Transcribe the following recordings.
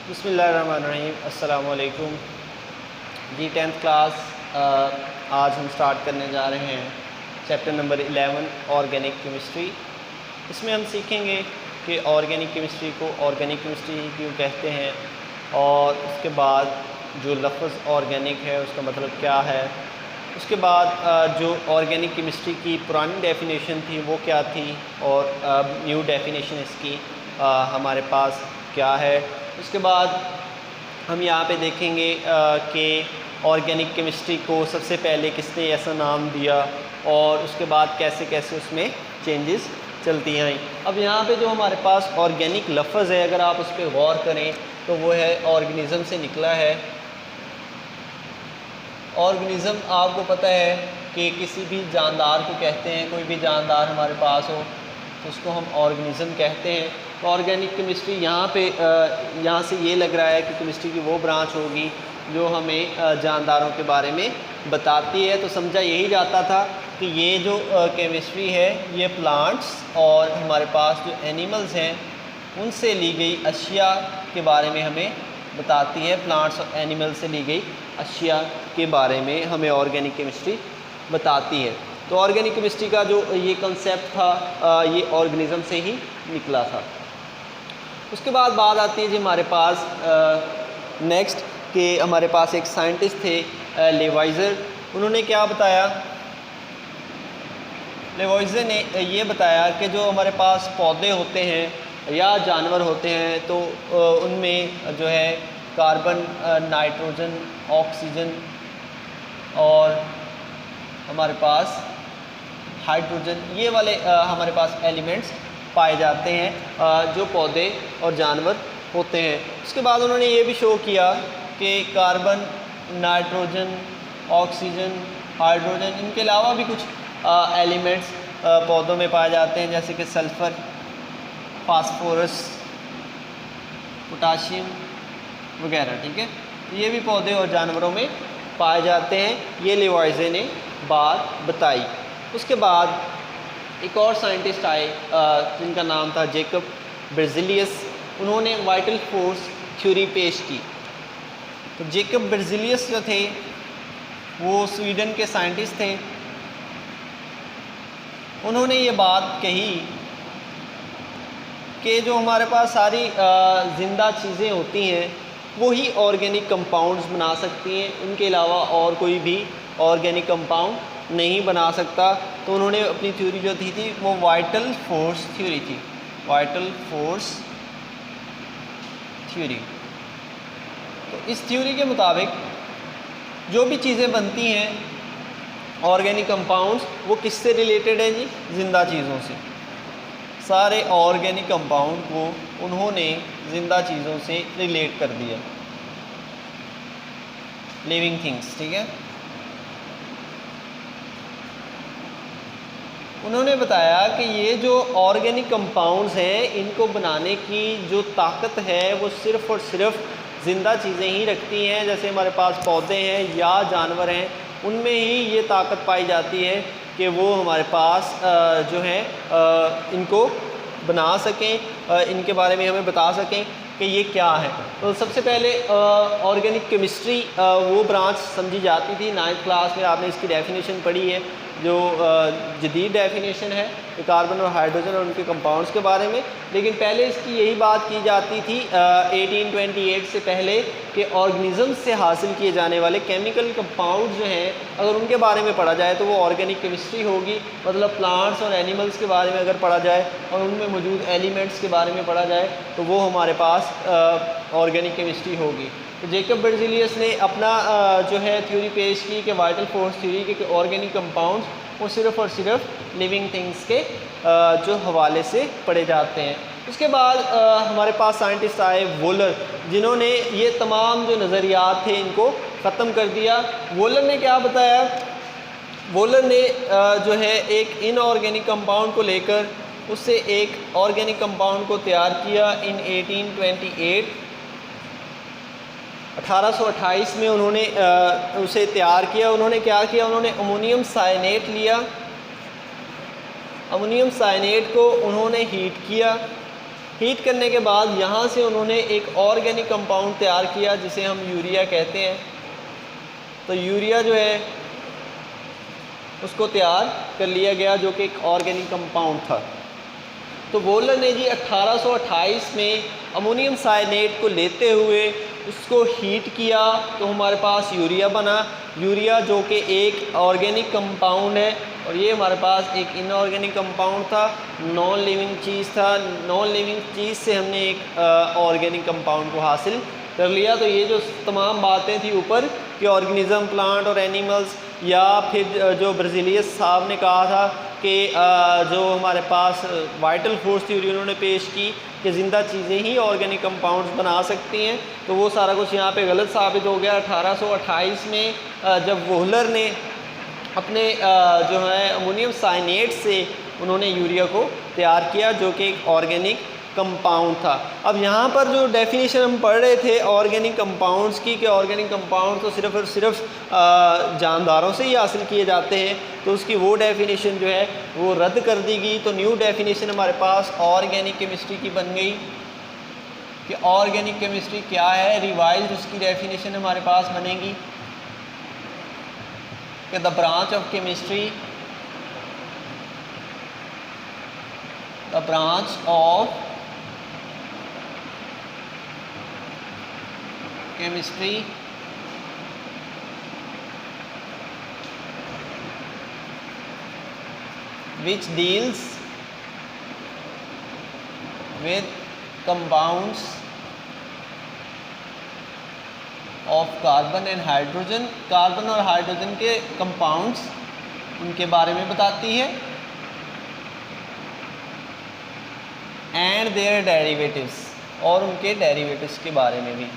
बिस्मिल्लाहिर्रहमानिर्रहीम अस्सलामु अलैकुम जी। 10th क्लास आज हम स्टार्ट करने जा रहे हैं चैप्टर नंबर 11 ऑर्गेनिक केमिस्ट्री। इसमें हम सीखेंगे कि ऑर्गेनिक केमिस्ट्री को ऑर्गेनिक केमिस्ट्री क्यों कहते हैं और उसके बाद जो लफ्ज़ ऑर्गेनिक है उसका मतलब क्या है। उसके बाद जो ऑर्गेनिक केमिस्ट्री की पुरानी डेफिनेशन थी वो क्या थी और न्यू डेफिनेशन इसकी हमारे पास क्या है। उसके बाद हम यहाँ पे देखेंगे कि ऑर्गेनिक केमिस्ट्री को सबसे पहले किसने ऐसा नाम दिया और उसके बाद कैसे कैसे उसमें चेंजेस चलती हैं। अब यहाँ पे जो हमारे पास ऑर्गेनिक लफ्ज़ है, अगर आप उस पर गौर करें तो वो है ऑर्गेनिज़म से निकला है। ऑर्गेनिज़म आपको पता है कि किसी भी जानदार को कहते हैं, कोई भी जानदार हमारे पास हो तो उसको हम ऑर्गेनिज़म कहते हैं। तो ऑर्गेनिक केमिस्ट्री यहाँ से ये लग रहा है कि केमिस्ट्री की वो ब्रांच होगी जो हमें जानदारों के बारे में बताती है। तो समझा यही जाता था कि ये जो केमिस्ट्री है ये प्लांट्स और हमारे पास जो एनिमल्स हैं उनसे ली गई अशिया के बारे में हमें बताती है। प्लांट्स और एनिमल से ली गई अशिया के बारे में हमें ऑर्गेनिक केमिस्ट्री बताती है। तो ऑर्गेनिक केमिस्ट्री का जो ये कंसेप्ट था ये ऑर्गेनिज़म से ही निकला था। उसके बाद बात आती है जी हमारे पास नेक्स्ट कि हमारे पास एक साइंटिस्ट थे लेवाइज़र। उन्होंने क्या बताया, लेवाइज़र ने ये बताया कि जो हमारे पास पौधे होते हैं या जानवर होते हैं तो उनमें जो है कार्बन, नाइट्रोजन, ऑक्सीजन और हमारे पास हाइड्रोजन, ये वाले हमारे पास एलिमेंट्स पाए जाते हैं जो पौधे और जानवर होते हैं। उसके बाद उन्होंने ये भी शो किया कि कार्बन, नाइट्रोजन, ऑक्सीजन, हाइड्रोजन, इनके अलावा भी कुछ एलिमेंट्स पौधों में पाए जाते हैं जैसे कि सल्फ़र, फास्फोरस, पोटाशियम वगैरह। ठीक है, ये भी पौधे और जानवरों में पाए जाते हैं। ये लेवाइज़र ने बात बताई। उसके बाद एक और साइंटिस्ट आए जिनका नाम था जेकब बेrzelius। उन्होंने वाइटल फोर्स थ्योरी पेश की। तो जेकब बेrzelius जो थे वो स्वीडन के साइंटिस्ट थे। उन्होंने ये बात कही कि जो हमारे पास सारी ज़िंदा चीज़ें होती हैं वो ही ऑर्गेनिक कंपाउंड्स बना सकती हैं, उनके अलावा और कोई भी ऑर्गेनिक कंपाउंड नहीं बना सकता। तो उन्होंने अपनी थ्योरी जो थी वो वाइटल फोर्स थ्योरी थी, वाइटल फोर्स थ्योरी। तो इस थ्योरी के मुताबिक जो भी चीज़ें बनती हैं ऑर्गेनिक कंपाउंड्स वो किससे रिलेटेड है जी, ज़िंदा चीज़ों से। सारे ऑर्गेनिक कंपाउंड को उन्होंने ज़िंदा चीज़ों से रिलेट कर दिया, लिविंग थिंग्स। ठीक है, उन्होंने बताया कि ये जो ऑर्गेनिक कंपाउंड्स हैं इनको बनाने की जो ताकत है वो सिर्फ़ और सिर्फ ज़िंदा चीज़ें ही रखती हैं। जैसे हमारे पास पौधे हैं या जानवर हैं उनमें ही ये ताकत पाई जाती है कि वो हमारे पास जो है इनको बना सकें, इनके बारे में हमें बता सकें कि ये क्या है। तो सबसे पहले ऑर्गेनिक केमिस्ट्री वो ब्रांच समझी जाती थी। 9th क्लास में आपने इसकी डेफिनेशन पढ़ी है जो जदीद डेफिनेशन है कार्बन और हाइड्रोजन और उनके कंपाउंड्स के बारे में। लेकिन पहले इसकी यही बात की जाती थी 1828 से पहले कि ऑर्गेनिज़म से हासिल किए जाने वाले केमिकल कंपाउंड जो हैं अगर उनके बारे में पढ़ा जाए तो वो ऑर्गेनिक केमिस्ट्री होगी। मतलब प्लांट्स और एनिमल्स के बारे में अगर पढ़ा जाए और उनमें मौजूद एलिमेंट्स के बारे में पढ़ा जाए तो वो हमारे पास ऑर्गेनिक केमिस्ट्री होगी। तो जेकब बेrzelius ने अपना जो है थ्योरी पेश की कि वाइटल फोर्स थ्योरी के ऑर्गेनिक कंपाउंड्स वो सिर्फ़ और सिर्फ लिविंग थिंग्स के जो हवाले से पढ़े जाते हैं। उसके बाद हमारे पास साइंटिस्ट आए वोलर, जिन्होंने ये तमाम जो नज़रियात थे इनको ख़त्म कर दिया। वोलर ने क्या बताया, वोलर ने जो है एक इनऑर्गेनिक कंपाउंड को लेकर उससे एक ऑर्गेनिक कंपाउंड को तैयार किया इन 1828। 1828 में उन्होंने उसे तैयार किया। उन्होंने क्या किया, उन्होंने अमोनियम साइनेट लिया। अमोनियम साइनेट को उन्होंने हीट किया हीट करने के बाद यहाँ से उन्होंने एक ऑर्गेनिक कंपाउंड तैयार किया जिसे हम यूरिया कहते हैं। तो यूरिया जो है उसको तैयार कर लिया गया जो कि एक ऑर्गेनिक कंपाउंड था। तो वोलर ने जी 1828 में अमोनियम साइनेट को लेते हुए उसको हीट किया तो हमारे पास यूरिया बना। यूरिया जो कि एक ऑर्गेनिक कंपाउंड है और ये हमारे पास एक इनऑर्गेनिक कंपाउंड था, नॉन लिविंग चीज़ था। नॉन लिविंग चीज़ से हमने एक ऑर्गेनिक कंपाउंड को हासिल कर लिया। तो ये जो तमाम बातें थी ऊपर कि ऑर्गेनिज्म, प्लांट और एनिमल्स, या फिर जो ब्राज़िलियस साहब ने कहा था कि जो हमारे पास वाइटल फोर्स थ्योरी उन्होंने पेश की कि ज़िंदा चीज़ें ही ऑर्गेनिक कंपाउंड्स बना सकती हैं, तो वो सारा कुछ यहाँ पे गलत साबित हो गया। 1828 में जब वोहलर ने अपने जो है अमोनियम साइनेट से उन्होंने यूरिया को तैयार किया जो कि एक ऑर्गेनिक कंपाउंड था। अब यहाँ पर जो डेफिनेशन हम पढ़ रहे थे ऑर्गेनिक कंपाउंड्स की कि ऑर्गेनिक कंपाउंड तो सिर्फ और सिर्फ जानदारों से ही हासिल किए जाते हैं, तो उसकी वो डेफिनेशन जो है वो रद्द कर दी गई। तो न्यू डेफिनेशन हमारे पास ऑर्गेनिक केमिस्ट्री की बन गई कि ऑर्गेनिक केमिस्ट्री क्या है। रिवाइज्ड उसकी डेफिनेशन हमारे पास बनेगी कि the branch of chemistry, the branch of chemistry which deals with compounds of carbon and hydrogen। Carbon और हाइड्रोजन के कंपाउंड्स उनके बारे में बताती है एंड देयर डेरिवेटिव्स, और उनके डेरिवेटिव्स के बारे में भी।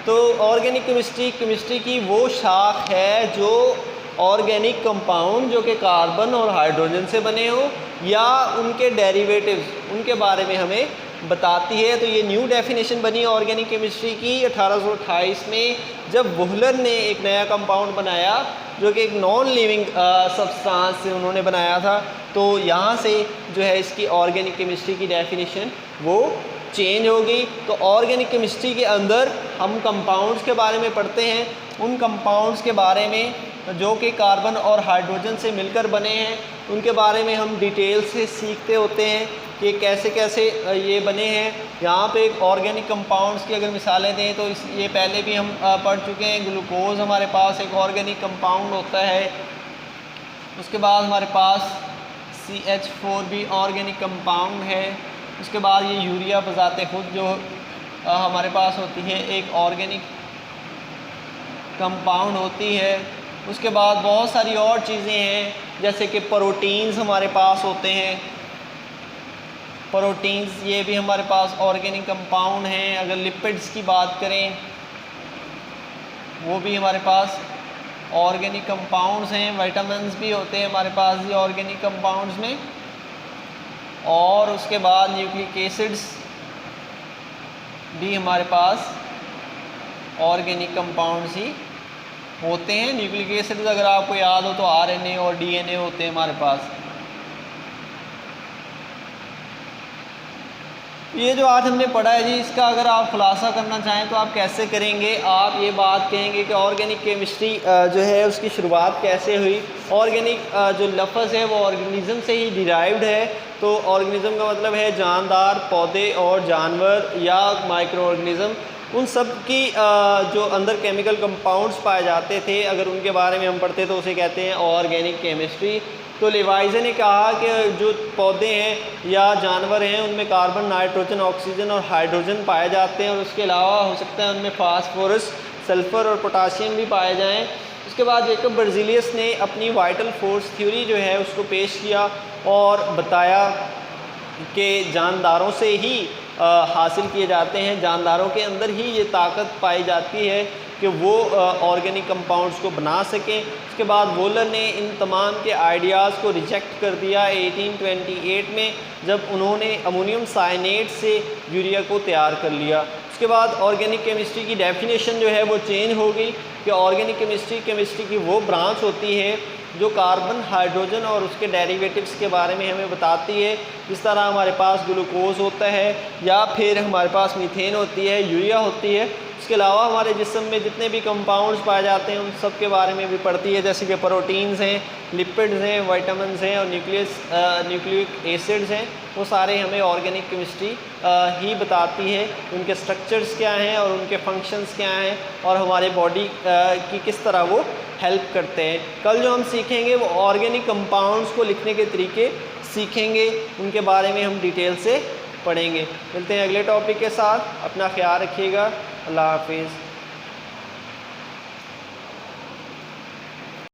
तो ऑर्गेनिक केमिस्ट्री की वो शाख है जो ऑर्गेनिक कंपाउंड जो कि कार्बन और हाइड्रोजन से बने हो या उनके डेरिवेटिव्स उनके बारे में हमें बताती है। तो ये न्यू डेफिनेशन बनी ऑर्गेनिक केमिस्ट्री की 1828 में जब वोहलर ने एक नया कंपाउंड बनाया जो कि एक नॉन लिविंग सब्सटेंस से उन्होंने बनाया था। तो यहाँ से जो है इसकी ऑर्गेनिक केमिस्ट्री की डेफिनेशन वो चेंज हो गई। तो ऑर्गेनिक केमिस्ट्री के अंदर हम कंपाउंड्स के बारे में पढ़ते हैं, उन कंपाउंड्स के बारे में जो कि कार्बन और हाइड्रोजन से मिलकर बने हैं उनके बारे में हम डिटेल से सीखते होते हैं कि कैसे कैसे ये बने हैं। यहाँ पे एक ऑर्गेनिक कंपाउंड्स की अगर मिसालें दें तो ये पहले भी हम पढ़ चुके हैं। ग्लूकोज हमारे पास एक ऑर्गेनिक कंपाउंड होता है। उसके बाद हमारे पास CH4 भी ऑर्गेनिक कंपाउंड है। उसके बाद ये यूरिया बजाते खुद जो हमारे पास होती है एक ऑर्गेनिक कंपाउंड होती है। उसके बाद बहुत सारी और चीज़ें हैं जैसे कि प्रोटीन्स हमारे पास होते हैं। प्रोटीन्स ये भी हमारे पास ऑर्गेनिक कंपाउंड हैं। अगर लिपिड्स की बात करें वो भी हमारे पास ऑर्गेनिक कंपाउंड्स हैं। विटामिन्स भी होते हैं हमारे पास ये ऑर्गेनिक कंपाउंड्स में। और उसके बाद न्यूक्लिक एसिड्स भी हमारे पास ऑर्गेनिक कंपाउंड्स ही होते हैं। न्यूक्लिक एसिड्स अगर आपको याद हो तो RNA और DNA होते हैं हमारे पास। ये जो आज हमने पढ़ा है जी इसका अगर आप खुलासा करना चाहें तो आप कैसे करेंगे? आप ये बात कहेंगे कि ऑर्गेनिक केमिस्ट्री जो है उसकी शुरुआत कैसे हुई। ऑर्गेनिक जो लफ्ज़ है वो ऑर्गेनिज़म से ही डिराइव्ड है। तो ऑर्गेनिज़म का मतलब है जानदार, पौधे और जानवर या माइक्रो ऑर्गेनिज़म। उन सब की जो अंदर केमिकल कंपाउंड्स पाए जाते थे अगर उनके बारे में हम पढ़ते तो उसे कहते हैं ऑर्गेनिक केमिस्ट्री। तो लेवाइजे ने कहा कि जो पौधे हैं या जानवर हैं उनमें कार्बन, नाइट्रोजन, ऑक्सीजन और हाइड्रोजन पाए जाते हैं और उसके अलावा हो सकता है उनमें फास्फोरस, सल्फ़र और पोटाशियम भी पाए जाएं। उसके बाद जेकब बर्ज़िलियस ने अपनी वाइटल फोर्स थ्योरी जो है उसको पेश किया और बताया कि जानदारों से ही हासिल किए जाते हैं, जानदारों के अंदर ही ये ताकत पाई जाती है कि वो ऑर्गेनिक कंपाउंड्स को बना सकें। उसके बाद वोलर ने इन तमाम के आइडियाज़ को रिजेक्ट कर दिया 1828 में जब उन्होंने अमोनियम साइनेट से यूरिया को तैयार कर लिया। उसके बाद ऑर्गेनिक केमिस्ट्री की डेफिनेशन जो है वो चेंज हो गई कि ऑर्गेनिक केमिस्ट्री की वो ब्रांच होती है जो कार्बन, हाइड्रोजन और उसके डेरिवेटिव्स के बारे में हमें बताती है। जिस तरह हमारे पास ग्लूकोज होता है या फिर हमारे पास मीथेन होती है, यूरिया होती है। इसके अलावा हमारे जिस्म में जितने भी कंपाउंड्स पाए जाते हैं उन सब के बारे में भी पढ़ती है, जैसे कि प्रोटीन्स हैं, लिपिड्स हैं, विटामिन्स हैं और न्यूक्लिक एसिड्स हैं। वो सारे हमें ऑर्गेनिक केमिस्ट्री ही बताती है, उनके स्ट्रक्चर्स क्या हैं और उनके फंक्शंस क्या हैं और हमारे बॉडी की किस तरह वो हेल्प करते हैं। कल जो हम सीखेंगे वो ऑर्गेनिक कंपाउंड्स को लिखने के तरीके सीखेंगे, उनके बारे में हम डिटेल से पढ़ेंगे। मिलते हैं अगले टॉपिक के साथ, अपना ख्याल रखिएगा, अल्लाह हाफिज़।